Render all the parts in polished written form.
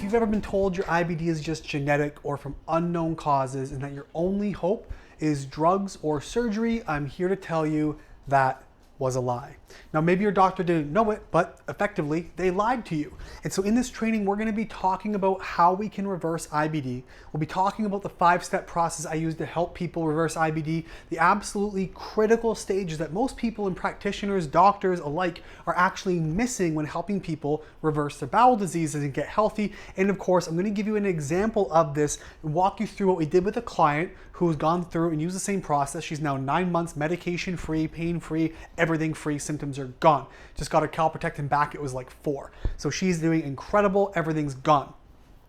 you've ever been told your IBD is just genetic or from unknown causes and that your only hope is drugs or surgery, I'm here to tell you that was a lie. Now, maybe your doctor didn't know it, but effectively they lied to you. And so in this training, we're going to be talking about how we can reverse IBD. We'll be talking about the 5-step process I use to help people reverse IBD, the absolutely critical stages that most people and practitioners, doctors alike are actually missing when helping people reverse their bowel diseases and get healthy. And of course, I'm going to give you an example of this and walk you through what we did with a client who's gone through and used the same process. She's now 9 months medication-free, pain-free, everything-free, symptoms are gone. Just got her calprotectin back, it was like 4. So she's doing incredible, everything's gone.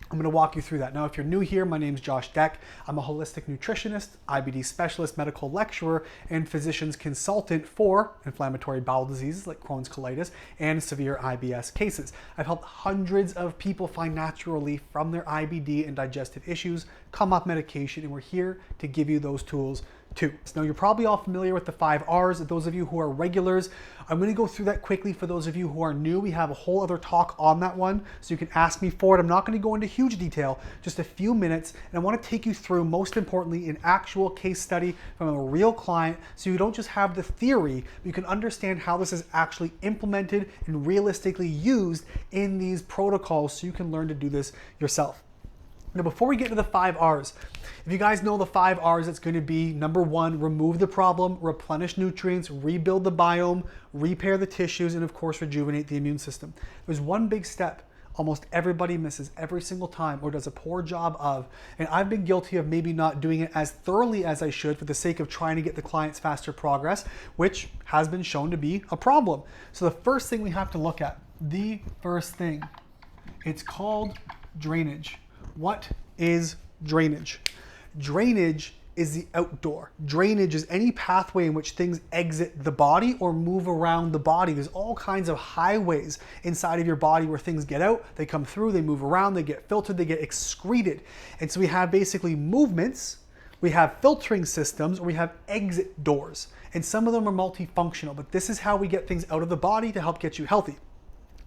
I'm gonna walk you through that. Now, if you're new here, my name's Josh Deck. I'm a holistic nutritionist, IBD specialist, medical lecturer, and physician's consultant for inflammatory bowel diseases like Crohn's colitis and severe IBS cases. I've helped hundreds of people find natural relief from their IBD and digestive issues, come off medication, and we're here to give you those tools too. Now, you're probably all familiar with the 5 R's. Those of you who are regulars, I'm going to go through that quickly. For those of you who are new, we have a whole other talk on that one, so you can ask me for it. I'm not going to go into huge detail, just a few minutes, and I want to take you through, most importantly, an actual case study from a real client, so you don't just have the theory, but you can understand how this is actually implemented and realistically used in these protocols, so you can learn to do this yourself. Now, before we get to the 5 R's, if you guys know the 5 R's, it's going to be number 1, remove the problem, replenish nutrients, rebuild the biome, repair the tissues, and of course, rejuvenate the immune system. There's one big step almost everybody misses every single time or does a poor job of, and I've been guilty of maybe not doing it as thoroughly as I should for the sake of trying to get the clients faster progress, which has been shown to be a problem. So the first thing we have to look at, it's called drainage. What is drainage? Drainage is the outdoor. Drainage is any pathway in which things exit the body or move around the body. There's all kinds of highways inside of your body where things get out, they come through, they move around, they get filtered, they get excreted. And so we have basically movements, we have filtering systems, or we have exit doors. And some of them are multifunctional, but this is how we get things out of the body to help get you healthy.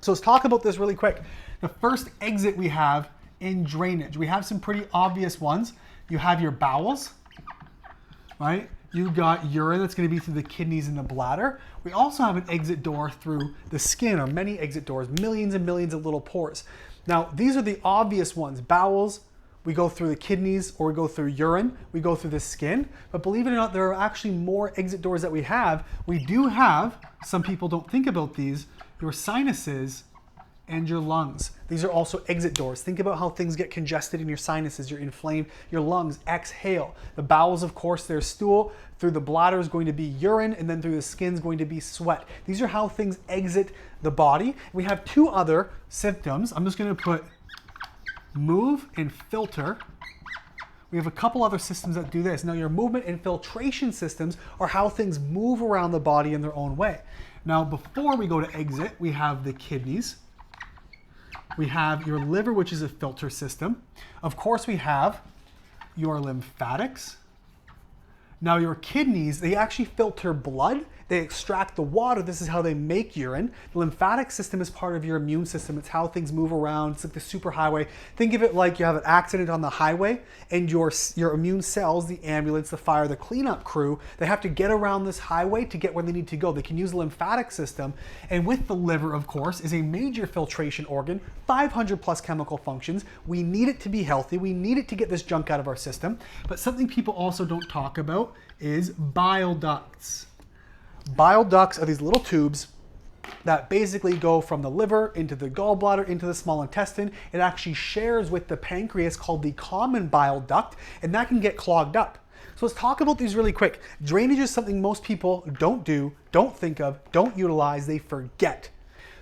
So let's talk about this really quick. The first exit we have in drainage, we have some pretty obvious ones. You have your bowels, right? You've got urine that's going to be through the kidneys and the bladder. We also have an exit door through the skin, or many exit doors, millions and millions of little pores. Now, these are the obvious ones. Bowels, we go through the kidneys, or we go through urine, we go through the skin. But believe it or not, there are actually more exit doors that we have. We do have, some people don't think about these, your sinuses and your lungs. These are also exit doors. Think about how things get congested in your sinuses, you're inflamed, your lungs, exhale. The bowels, of course, there's stool. Through the bladder is going to be urine, and then through the skin is going to be sweat. These are how things exit the body. We have 2 other symptoms. I'm just gonna put move and filter. We have a couple other systems that do this. Now, your movement and filtration systems are how things move around the body in their own way. Now, before we go to exit, we have the kidneys. We have your liver, which is a filter system. Of course, we have your lymphatics. Now, your kidneys, they actually filter blood. They extract the water. This is how they make urine. The lymphatic system is part of your immune system. It's how things move around. It's like the superhighway. Think of it like you have an accident on the highway and your immune cells, the ambulance, the fire, the cleanup crew, they have to get around this highway to get where they need to go. They can use the lymphatic system. And with the liver, of course, is a major filtration organ, 500 plus chemical functions. We need it to be healthy. We need it to get this junk out of our system. But something people also don't talk about is bile ducts. Bile ducts are these little tubes that basically go from the liver into the gallbladder into the small intestine. It actually shares with the pancreas, called the common bile duct, and that can get clogged up. So let's talk about these really quick. Drainage is something most people don't do, don't think of, don't utilize, they forget.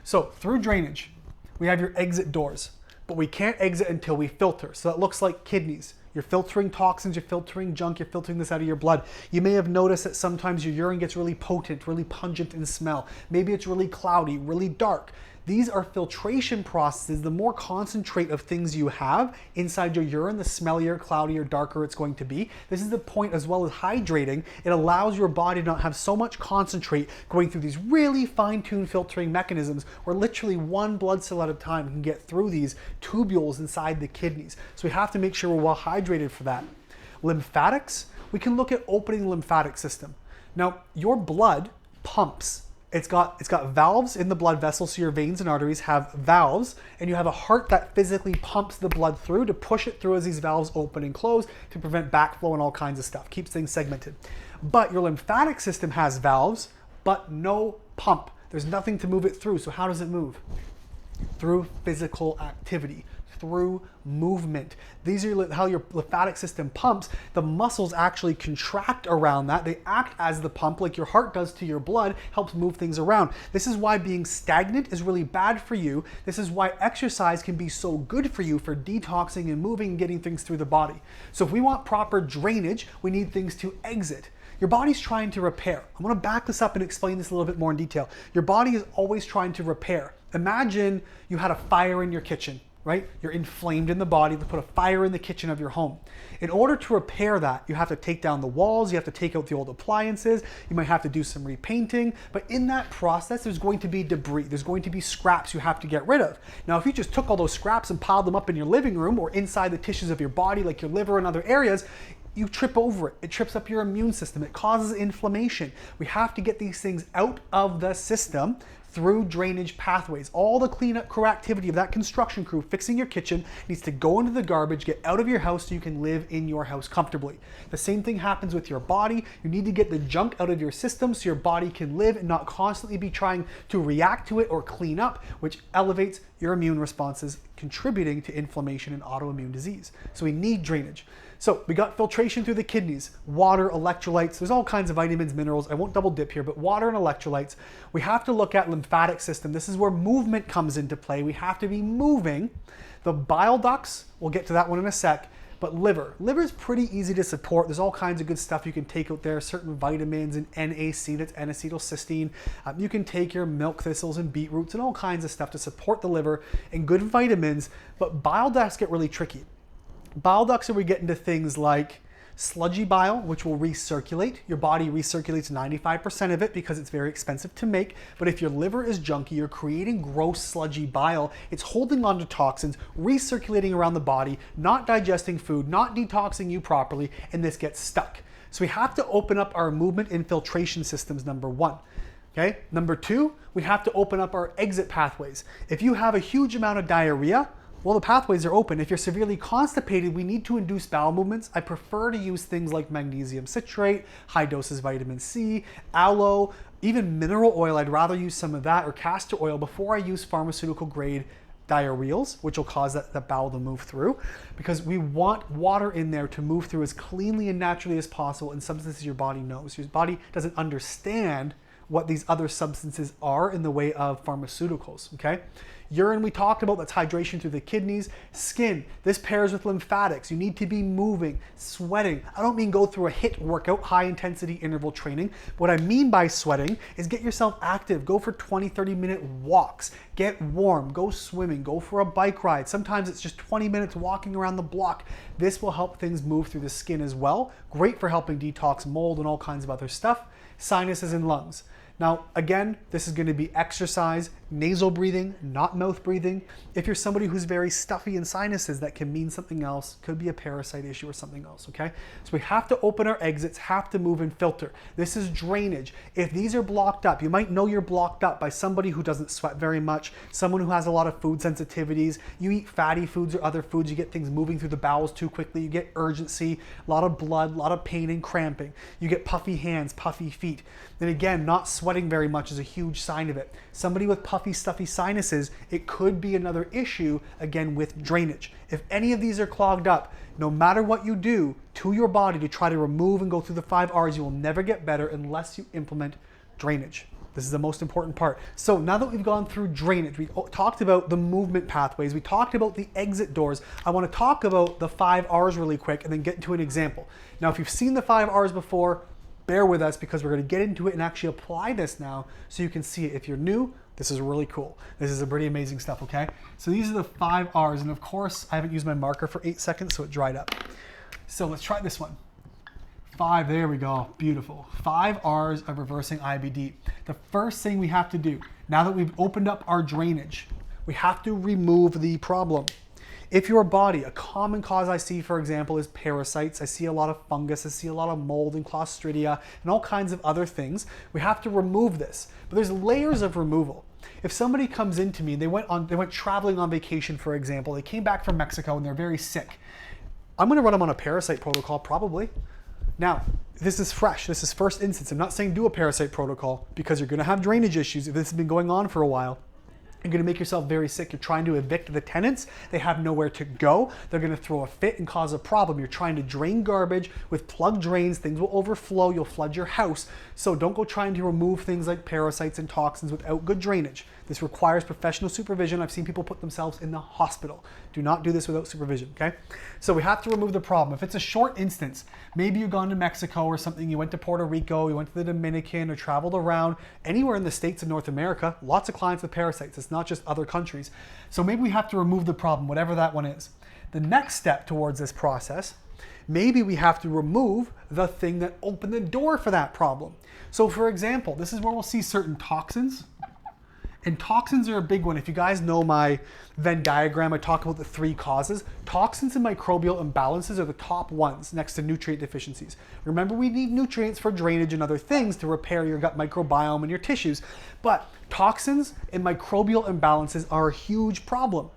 So through drainage, we have your exit doors, but we can't exit until we filter. So that looks like kidneys. You're filtering toxins, you're filtering junk, you're filtering this out of your blood. You may have noticed that sometimes your urine gets really potent, really pungent in smell. Maybe it's really cloudy, really dark. These are filtration processes. The more concentrate of things you have inside your urine, the smellier, cloudier, darker it's going to be. This is the point, as well as hydrating. It allows your body to not have so much concentrate going through these really fine-tuned filtering mechanisms where literally one blood cell at a time can get through these tubules inside the kidneys. So we have to make sure we're well hydrated for that. Lymphatics, we can look at opening the lymphatic system. Now, your blood pumps. It's got valves in the blood vessels, so your veins and arteries have valves, and you have a heart that physically pumps the blood through to push it through as these valves open and close to prevent backflow and all kinds of stuff, keeps things segmented. But your lymphatic system has valves, but no pump. There's nothing to move it through, so how does it move? Through physical activity, through movement. These are how your lymphatic system pumps. The muscles actually contract around that. They act as the pump like your heart does to your blood, helps move things around. This is why being stagnant is really bad for you. This is why exercise can be so good for you for detoxing and moving and getting things through the body. So if we want proper drainage, we need things to exit. Your body's trying to repair. I'm gonna back this up and explain this a little bit more in detail. Your body is always trying to repair. Imagine you had a fire in your kitchen, right? You're inflamed in the body. They put a fire in the kitchen of your home. In order to repair that, you have to take down the walls, you have to take out the old appliances, you might have to do some repainting, but in that process, there's going to be debris, there's going to be scraps you have to get rid of. Now, if you just took all those scraps and piled them up in your living room or inside the tissues of your body, like your liver and other areas, you trip over it. It trips up your immune system. It causes inflammation. We have to get these things out of the system through drainage pathways. All the cleanup crew activity of that construction crew fixing your kitchen needs to go into the garbage, get out of your house so you can live in your house comfortably. The same thing happens with your body. You need to get the junk out of your system so your body can live and not constantly be trying to react to it or clean up, which elevates your immune responses, contributing to inflammation and autoimmune disease. So we need drainage. So we got filtration through the kidneys, water, electrolytes, there's all kinds of vitamins, minerals. I won't double dip here, but water and electrolytes. We have to look at lymphatic system. This is where movement comes into play. We have to be moving. The bile ducts, we'll get to that one in a sec, but liver. Liver is pretty easy to support. There's all kinds of good stuff you can take out there, certain vitamins and NAC, that's N-acetylcysteine. You can take your milk thistles and beetroots and all kinds of stuff to support the liver and good vitamins, but bile ducts get really tricky. Bile ducts are where we get into things like sludgy bile, which will recirculate. Your body recirculates 95% of it because it's very expensive to make. But if your liver is junky, you're creating gross sludgy bile. It's holding on to toxins, recirculating around the body, not digesting food, not detoxing you properly, and this gets stuck. So we have to open up our movement and filtration systems, number one. Okay? Number two, we have to open up our exit pathways. If you have a huge amount of diarrhea, well, the pathways are open. If you're severely constipated, we need to induce bowel movements. I prefer to use things like magnesium citrate, high doses vitamin C, aloe, even mineral oil. I'd rather use some of that, or castor oil, before I use pharmaceutical grade diarrheals, which will cause that bowel to move through, because we want water in there to move through as cleanly and naturally as possible in substances your body knows. Your body doesn't understand what these other substances are in the way of pharmaceuticals, okay? Urine, we talked about, that's hydration through the kidneys. Skin, this pairs with lymphatics. You need to be moving, sweating. I don't mean go through a HIIT workout, high intensity interval training. What I mean by sweating is get yourself active. Go for 20, 30-minute walks. Get warm, go swimming, go for a bike ride. Sometimes it's just 20 minutes walking around the block. This will help things move through the skin as well. Great for helping detox mold and all kinds of other stuff. Sinuses and lungs. Now, again, this is going to be exercise, nasal breathing, not mouth breathing. If you're somebody who's very stuffy in sinuses, that can mean something else, could be a parasite issue or something else, okay? So we have to open our exits, have to move and filter. This is drainage. If these are blocked up, you might know you're blocked up by somebody who doesn't sweat very much, someone who has a lot of food sensitivities, you eat fatty foods or other foods, you get things moving through the bowels too quickly, you get urgency, a lot of blood, a lot of pain and cramping. You get puffy hands, puffy feet. And again, not sweating very much is a huge sign of it. Somebody with puffy, stuffy sinuses, it could be another issue, again, with drainage. If any of these are clogged up, no matter what you do to your body to try to remove and go through the 5 R's, you will never get better unless you implement drainage. This is the most important part. So now that we've gone through drainage, we talked about the movement pathways, we talked about the exit doors, I want to talk about the 5 R's really quick and then get into an example. Now, if you've seen the 5 R's before, bear with us because we're going to get into it and actually apply this now so you can see it. If you're new, This is really cool. This is a pretty amazing stuff, okay? So these are the 5 R's, and of course, I haven't used my marker for 8 seconds, so it dried up. So let's try this one. 5, there we go, beautiful. 5 R's of reversing IBD. The first thing we have to do, now that we've opened up our drainage, we have to remove the problem. If your body, a common cause I see, for example, is parasites. I see a lot of fungus, I see a lot of mold and Clostridia and all kinds of other things. We have to remove this, but there's layers of removal. If somebody comes into me, they went traveling on vacation, for example, they came back from Mexico and they're very sick. I'm gonna run them on a parasite protocol, probably. Now, this is fresh, this is first instance. I'm not saying do a parasite protocol because you're gonna have drainage issues if this has been going on for a while. You're gonna make yourself very sick. You're trying to evict the tenants. They have nowhere to go. They're gonna throw a fit and cause a problem. You're trying to drain garbage with plugged drains. Things will overflow. You'll flood your house. So don't go trying to remove things like parasites and toxins without good drainage. This requires professional supervision. I've seen people put themselves in the hospital. Do not do this without supervision, okay? So we have to remove the problem. If it's a short instance, maybe you've gone to Mexico or something, you went to Puerto Rico, you went to the Dominican or traveled around, anywhere in the States of North America, lots of clients with parasites. It's not just other countries. So maybe we have to remove the problem, whatever that one is. The next step towards this process, maybe we have to remove the thing that opened the door for that problem. So for example, this is where we'll see certain toxins. And toxins are a big one. If you guys know my Venn diagram, I talk about the 3 causes. Toxins and microbial imbalances are the top ones next to nutrient deficiencies. Remember, we need nutrients for drainage and other things to repair your gut microbiome and your tissues. But toxins and microbial imbalances are a huge problem.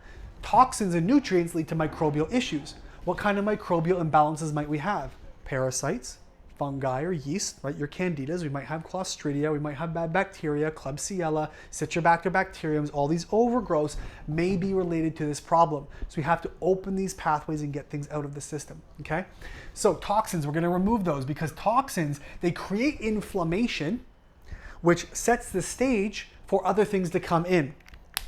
Toxins and nutrients lead to microbial issues. What kind of microbial imbalances might we have? Parasites, fungi or yeast, right? Your candidas, we might have Clostridia, we might have bad bacteria, Klebsiella, Citrobacter bacteriums, all these overgrowths may be related to this problem. So we have to open these pathways and get things out of the system, okay? So toxins, we're gonna remove those because toxins, they create inflammation, which sets the stage for other things to come in.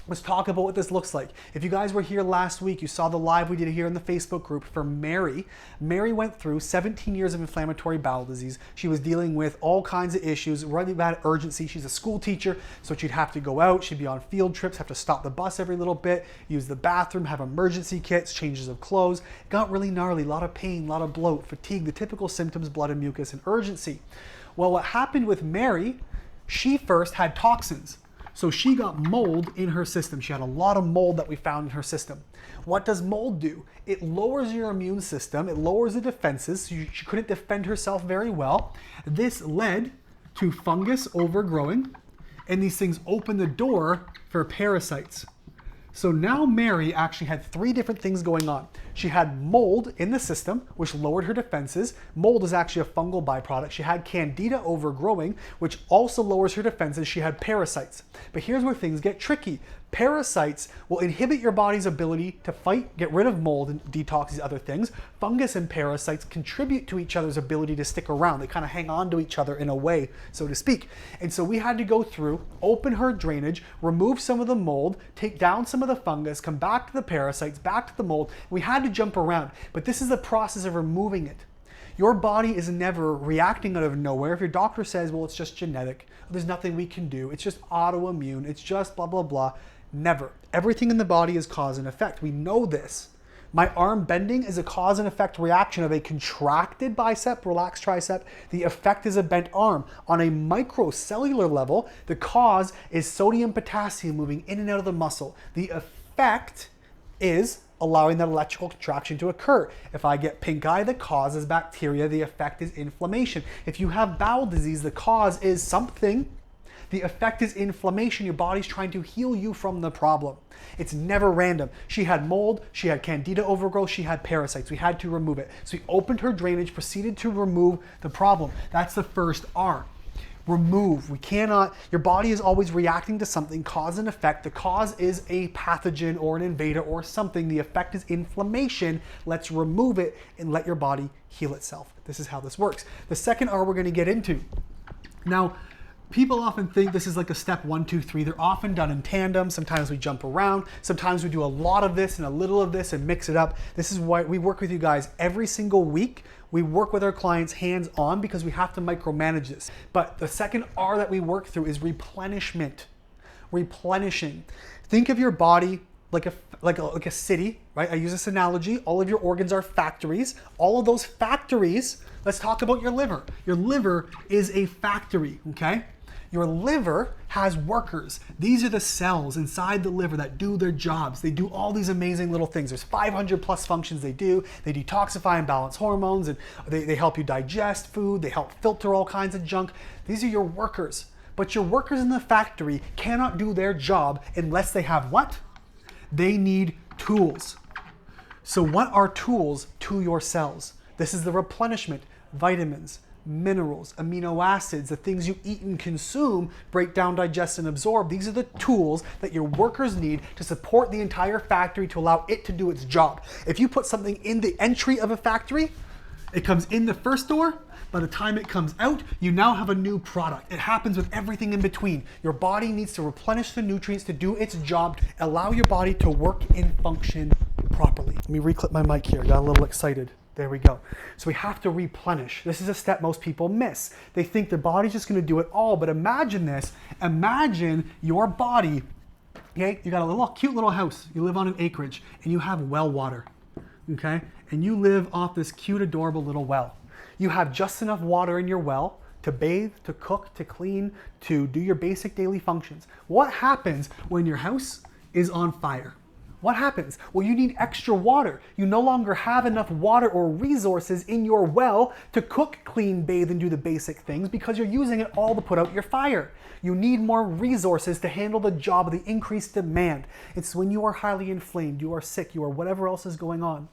Let's talk about what this looks like. If you guys were here last week, you saw the live we did here in the Facebook group for Mary. Mary went through 17 years of inflammatory bowel disease. She was dealing with all kinds of issues, really bad urgency. She's a school teacher, so she'd have to go out. She'd be on field trips, have to stop the bus every little bit, use the bathroom, have emergency kits, changes of clothes. It got really gnarly, a lot of pain, a lot of bloat, fatigue, the typical symptoms, blood and mucus, and urgency. Well, what happened with Mary, she first had toxins. So she got mold in her system. She had a lot of mold that we found in her system. What does mold do? It lowers your immune system. It lowers the defenses. So she couldn't defend herself very well. This led to fungus overgrowing, and these things open the door for parasites. So now Mary actually had 3 different things going on. She had mold in the system, which lowered her defenses. Mold is actually a fungal byproduct. She had candida overgrowing, which also lowers her defenses. She had parasites. But here's where things get tricky. Parasites will inhibit your body's ability to fight, get rid of mold and detox these other things. Fungus and parasites contribute to each other's ability to stick around. They kind of hang on to each other in a way, so to speak. And so we had to go through, open her drainage, remove some of the mold, take down some of the fungus, come back to the parasites, back to the mold. We had to jump around, but this is the process of removing it. Your body is never reacting out of nowhere. If your doctor says, well, it's just genetic, there's nothing we can do, it's just autoimmune, it's just blah, blah, blah. Never. Everything in the body is cause and effect. We know this. My arm bending is a cause and effect reaction of a contracted bicep, relaxed tricep. The effect is a bent arm. On a microcellular level, the cause is sodium potassium moving in and out of the muscle. The effect is allowing that electrical contraction to occur. If I get pink eye, the cause is bacteria. The effect is inflammation. If you have bowel disease, the cause is something. The effect is inflammation. Your body's trying to heal you from the problem. It's never random. She had mold, she had candida overgrowth, she had parasites. We had to remove it. So we opened her drainage, proceeded to remove the problem. That's the first R. Remove. We cannot, your body is always reacting to something, cause and effect. The cause is a pathogen or an invader or something. The effect is inflammation. Let's remove it and let your body heal itself. This is how this works. The second R we're going to get into. Now, people often think this is like a step 1, 2, 3. They're often done in tandem. Sometimes we jump around. Sometimes we do a lot of this and a little of this and mix it up. This is why we work with you guys every single week. We work with our clients hands-on because we have to micromanage this. But the second R that we work through is replenishment. replenishing. Think of your body like a city, right? I use this analogy. All of your organs are factories. All of those factories, let's talk about your liver. Your liver is a factory, okay? Your liver has workers. These are the cells inside the liver that do their jobs. They do all these amazing little things. There's 500 plus functions they do. They detoxify and balance hormones, and they help you digest food. They help filter all kinds of junk. These are your workers. But your workers in the factory cannot do their job unless they have what? They need tools. So what are tools to your cells? This is the replenishment, vitamins, minerals, amino acids, the things you eat and consume, break down, digest, and absorb. These are the tools that your workers need to support the entire factory to allow it to do its job. If you put something in the entry of a factory, it comes in the first door. By the time it comes out, you now have a new product. It happens with everything in between. Your body needs to replenish the nutrients to do its job, allow your body to work and function properly. Let me reclip my mic here. I got a little excited. There we go. So we have to replenish. This is a step most people miss. They think their body's just going to do it all, but imagine this. Imagine your body, okay? You got a little cute little house. You live on an acreage and you have well water, okay? And you live off this cute, adorable little well. You have just enough water in your well to bathe, to cook, to clean, to do your basic daily functions. What happens when your house is on fire? What happens? Well, you need extra water. You no longer have enough water or resources in your well to cook, clean, bathe, and do the basic things because you're using it all to put out your fire. You need more resources to handle the job of the increased demand. It's when you are highly inflamed, you are sick, you are whatever else is going on.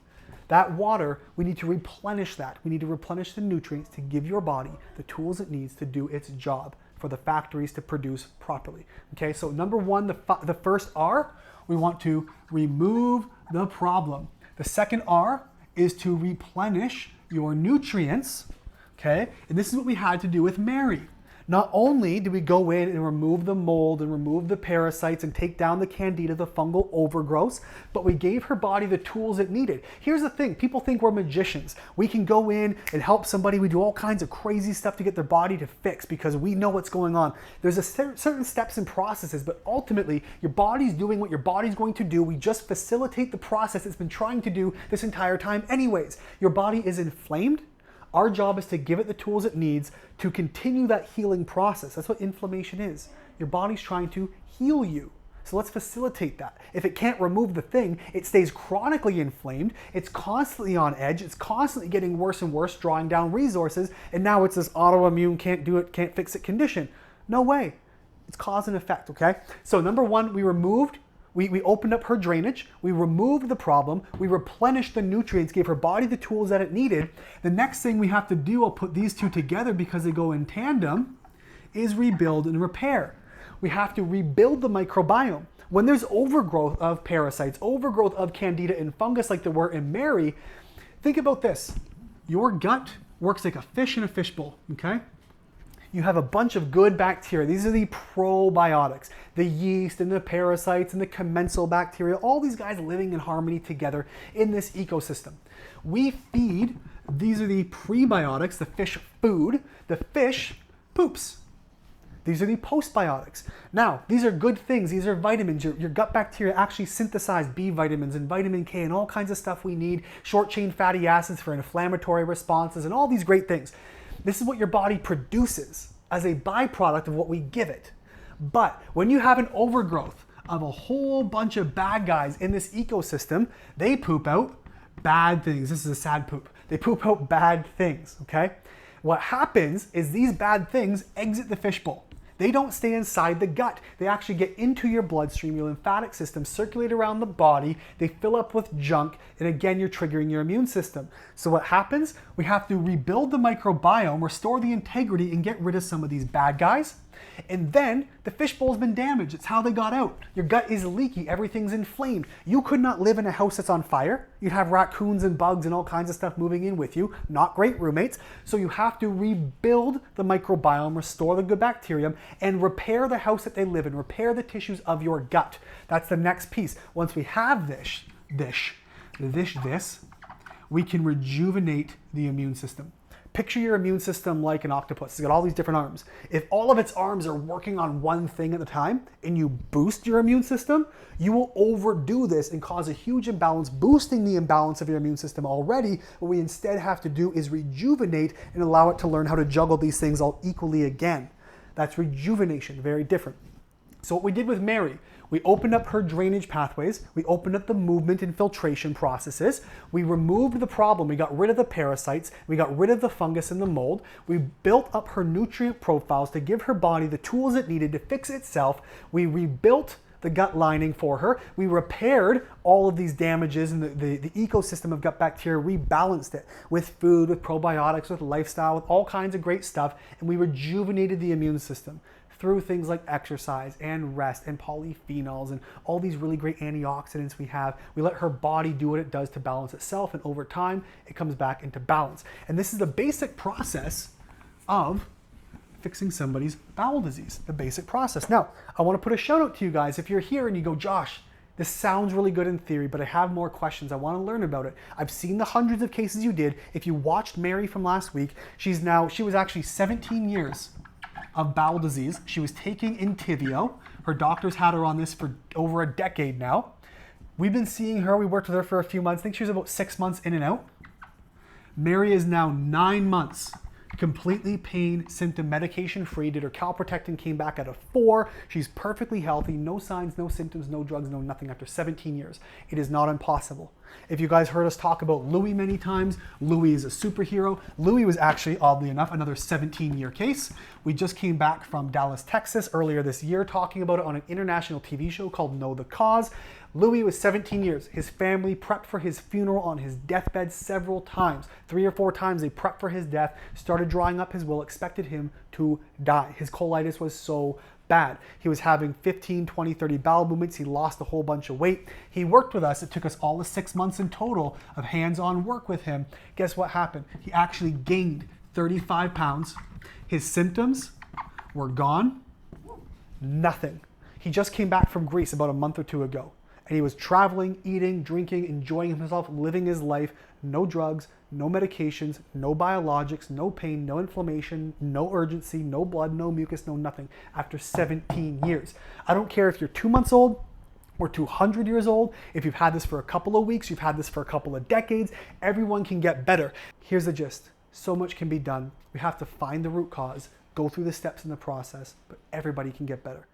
That water, we need to replenish that. We need to replenish the nutrients to give your body the tools it needs to do its job for the factories to produce properly. Okay, so number one, the first R, we want to remove the problem. The second R is to replenish your nutrients, okay? And this is what we had to do with Mary. Not only did we go in and remove the mold and remove the parasites and take down the candida, the fungal overgrowths, but we gave her body the tools it needed. Here's the thing, people think we're magicians. We can go in and help somebody. We do all kinds of crazy stuff to get their body to fix because we know what's going on. There's certain steps and processes, but ultimately your body's doing what your body's going to do. We just facilitate the process it's been trying to do this entire time anyways. Your body is inflamed. Our job is to give it the tools it needs to continue that healing process. That's what inflammation is. Your body's trying to heal you. So let's facilitate that. If it can't remove the thing, it stays chronically inflamed. It's constantly on edge. It's constantly getting worse and worse, drawing down resources. And now it's this autoimmune, can't do it, can't fix it condition. No way. It's cause and effect, okay? So number one, we opened up her drainage, we removed the problem, we replenished the nutrients, gave her body the tools that it needed. The next thing we have to do, I'll put these two together because they go in tandem, is rebuild and repair. We have to rebuild the microbiome. When there's overgrowth of parasites, overgrowth of candida and fungus like there were in Mary, think about this. Your gut works like a fish in a fishbowl, okay? You have a bunch of good bacteria. These are the probiotics, the yeast and the parasites and the commensal bacteria, all these guys living in harmony together in this ecosystem. We feed, these are the prebiotics, the fish food, the fish poops. These are the postbiotics. Now, these are good things. These are vitamins. Your gut bacteria actually synthesize B vitamins and vitamin K and all kinds of stuff we need, short-chain fatty acids for inflammatory responses and all these great things. This is what your body produces as a byproduct of what we give it. But when you have an overgrowth of a whole bunch of bad guys in this ecosystem, they poop out bad things. This is a sad poop. They poop out bad things, okay? What happens is these bad things exit the fishbowl. They don't stay inside the gut. They actually get into your bloodstream, your lymphatic system, circulate around the body. They fill up with junk, and again, you're triggering your immune system. So what happens? We have to rebuild the microbiome, restore the integrity, and get rid of some of these bad guys. And then the fishbowl's been damaged. It's how they got out. Your gut is leaky. Everything's inflamed. You could not live in a house that's on fire. You'd have raccoons and bugs and all kinds of stuff moving in with you. Not great roommates. So you have to rebuild the microbiome, restore the good bacterium, and repair the house that they live in. Repair the tissues of your gut. That's the next piece. Once we have this, we can rejuvenate the immune system. Picture your immune system like an octopus. It's got all these different arms. If all of its arms are working on one thing at a time and you boost your immune system, you will overdo this and cause a huge imbalance, boosting the imbalance of your immune system already. What we instead have to do is rejuvenate and allow it to learn how to juggle these things all equally again. That's rejuvenation, very different. So what we did with Mary, we opened up her drainage pathways, we opened up the movement and filtration processes, we removed the problem, we got rid of the parasites, we got rid of the fungus and the mold, we built up her nutrient profiles to give her body the tools it needed to fix itself, we rebuilt the gut lining for her, we repaired all of these damages and the ecosystem of gut bacteria, rebalanced it with food, with probiotics, with lifestyle, with all kinds of great stuff, and we rejuvenated the immune system through things like exercise and rest and polyphenols and all these really great antioxidants we have. We let her body do what it does to balance itself, and over time, it comes back into balance. And this is the basic process of fixing somebody's bowel disease, the basic process. Now, I want to put a shout out to you guys. If you're here and you go, Josh, this sounds really good in theory, but I have more questions. I want to learn about it. I've seen the hundreds of cases you did. If you watched Mary from last week, she was actually 17 years of bowel disease. She was taking Entyvio. Her doctors had her on this for over a decade now. We've been seeing her. We worked with her for a few months. I think she was about 6 months in and out. Mary is now 9 months completely pain, symptom, medication free, did her calprotectin, came back at a 4. She's perfectly healthy, no signs, no symptoms, no drugs, no nothing after 17 years. It is not impossible. If you guys heard us talk about Louis many times, Louis is a superhero. Louis was actually, oddly enough, another 17-year case. We just came back from Dallas, Texas earlier this year talking about it on an international TV show called Know the Cause. Louis was 17 years. His family prepped for his funeral on his deathbed several times. 3 or 4 times they prepped for his death, started drawing up his will, expected him to die. His colitis was so bad. He was having 15, 20, 30 bowel movements. He lost a whole bunch of weight. He worked with us. It took us all of 6 months in total of hands-on work with him. Guess what happened? He actually gained 35 pounds. His symptoms were gone. Nothing. He just came back from Greece about a month or 2 ago. And he was traveling, eating, drinking, enjoying himself, living his life. No drugs, no medications, no biologics, no pain, no inflammation, no urgency, no blood, no mucus, no nothing. After 17 years. I don't care if you're 2 months old or 200 years old. If you've had this for a couple of weeks, you've had this for a couple of decades, everyone can get better. Here's the gist. So much can be done. We have to find the root cause, go through the steps in the process, but everybody can get better.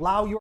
Allow your